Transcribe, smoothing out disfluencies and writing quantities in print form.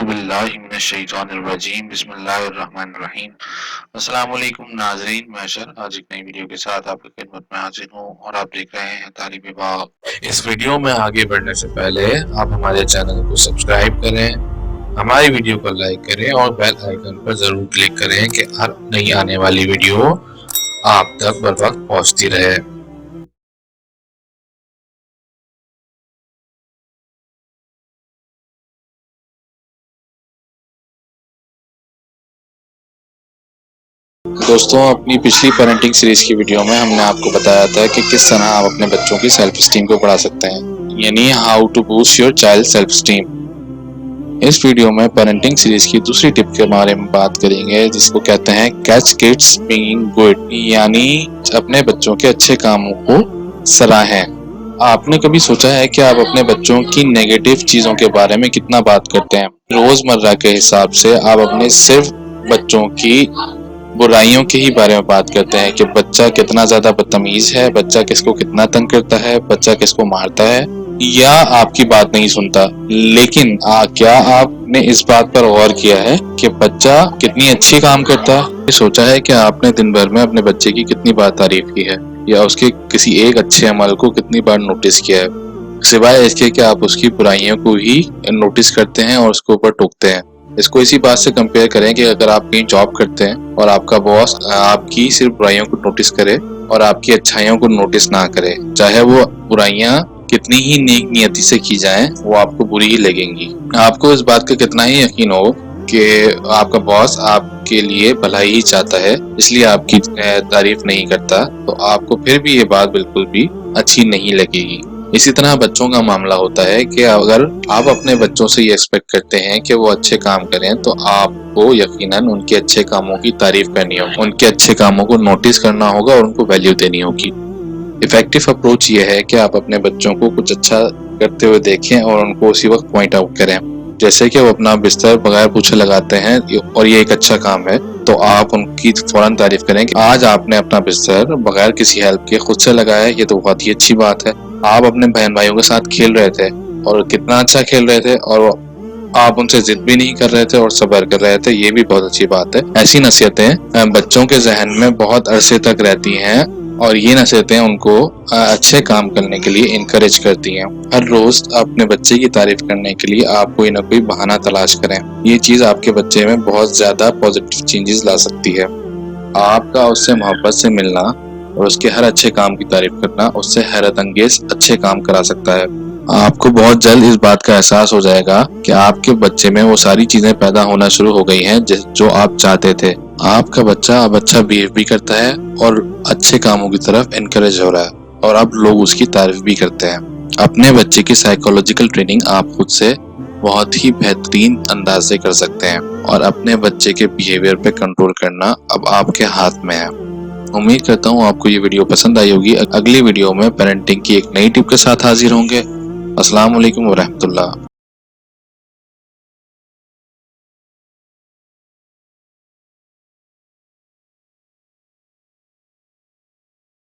अऊज़ुबिल्लाहिमिनश्शैतानिर्रजीम बिस्मिल्लाहिर्रहमानिर्रहीम। अस्सलाम वालेकुम नाज़रीन, मैं अशर आज एक नई वीडियो के साथ आपकी खिदमत में हाजिर हूँ और आप देख रहे हैं तालिब बाग। इस वीडियो में आगे बढ़ने से पहले आप हमारे चैनल को सब्सक्राइब करें, हमारी वीडियो को लाइक करें और बेल आइकन पर ज़रूर क्लिक करें कि हर नई आने वाली वीडियो आप तक बर वक्त पहुँचती रहे। दोस्तों, अपनी पिछली पेरेंटिंग सीरीज की वीडियो में हमने आपको बताया था कि किस तरह आप अपने बच्चों की सेल्फ स्टीम को बढ़ा सकते हैं, यानी how to boost your child self esteem. इस वीडियो में पेरेंटिंग सीरीज की दूसरी टिप के बारे में बात करेंगे, जिसको कहते हैं कैच किड्स बीइंग गुड, यानी अपने बच्चों के अच्छे कामों को सराहें। आपने कभी सोचा है कि आप अपने बच्चों की नेगेटिव चीजों के बारे में कितना बात करते हैं? रोजमर्रा के हिसाब से आप अपने सिर्फ बच्चों की बुराइयों के ही बारे में बात करते हैं कि बच्चा कितना ज्यादा बदतमीज है, बच्चा किसको कितना तंग करता है, बच्चा किसको मारता है, या आपकी बात नहीं सुनता। लेकिन क्या आपने इस बात पर गौर किया है कि बच्चा कितनी अच्छी काम करता है? सोचा है कि आपने दिन भर में अपने बच्चे की कितनी बार तारीफ की है या उसके किसी एक अच्छे अमल को कितनी बार नोटिस किया है, सिवाय इसके कि आप उसकी बुराइयों को ही नोटिस करते हैं और उसके ऊपर टोकते हैं। इसको इसी बात से कंपेयर करें कि अगर आप कहीं जॉब करते हैं और आपका बॉस आपकी सिर्फ बुराइयों को नोटिस करे और आपकी अच्छाइयों को नोटिस ना करे, चाहे वो बुराइयां कितनी ही नेक नियति से की जाएं, वो आपको बुरी ही लगेंगी। आपको इस बात का कितना ही यकीन हो कि आपका बॉस आपके लिए भलाई ही चाहता है, इसलिए आपकी तारीफ नहीं करता, तो आपको फिर भी ये बात बिल्कुल भी अच्छी नहीं लगेगी। इसी तरह बच्चों का मामला होता है कि अगर आप अपने बच्चों से ये एक्सपेक्ट करते हैं कि वो अच्छे काम करें, तो आपको यकीनन उनके अच्छे कामों की तारीफ करनी होगी, उनके अच्छे कामों को नोटिस करना होगा और उनको वैल्यू देनी होगी। इफेक्टिव अप्रोच ये है कि आप अपने बच्चों को कुछ अच्छा करते हुए देखें और उनको उसी वक्त पॉइंट आउट करें। जैसे कि वो अपना बिस्तर बगैर पूछे लगाते हैं और ये एक अच्छा काम है, तो आप उनकी फौरन तारीफ करें कि आज आपने अपना बिस्तर बगैर किसी हेल्प के खुद से लगाया, ये तो बहुत ही अच्छी बात है। आप अपने बहन भाइयों के साथ खेल रहे थे और कितना अच्छा खेल रहे थे और आप उनसे जिद भी नहीं कर रहे थे और सब्र कर रहे थे, ये भी बहुत अच्छी बात है। ऐसी नसीहतें बच्चों के जहन में बहुत अरसे तक रहती हैं और ये नसीहतें उनको अच्छे काम करने के लिए इनकरेज करती हैं। हर रोज अपने बच्चे की तारीफ करने के लिए आप कोई ना कोई बहाना तलाश करें। ये चीज आपके बच्चे में बहुत ज्यादा पॉजिटिव चेंजेस ला सकती है। आपका उससे मोहब्बत से मिलना और उसके हर अच्छे काम की तारीफ करना उससे हैरत अंगेज अच्छे काम करा सकता है। आपको बहुत जल्द इस बात का एहसास हो जाएगा कि आपके बच्चे में वो सारी चीजें पैदा होना शुरू हो गई हैं जो आप चाहते थे। आपका बच्चा अब अच्छा बिहेव भी करता है और अच्छे कामों की तरफ इनकरेज हो रहा है और अब लोग उसकी तारीफ भी करते हैं। अपने बच्चे की साइकोलॉजिकल ट्रेनिंग आप खुद से बहुत ही बेहतरीन अंदाज से कर सकते हैं और अपने बच्चे के बिहेवियर पे कंट्रोल करना अब आपके हाथ में है। उम्मीद करता हूँ आपको ये वीडियो पसंद आई होगी। अगली वीडियो में पेरेंटिंग की एक नई टिप के साथ हाजिर होंगे। अस्सलाम वालेकुम व रहमतुल्लाह।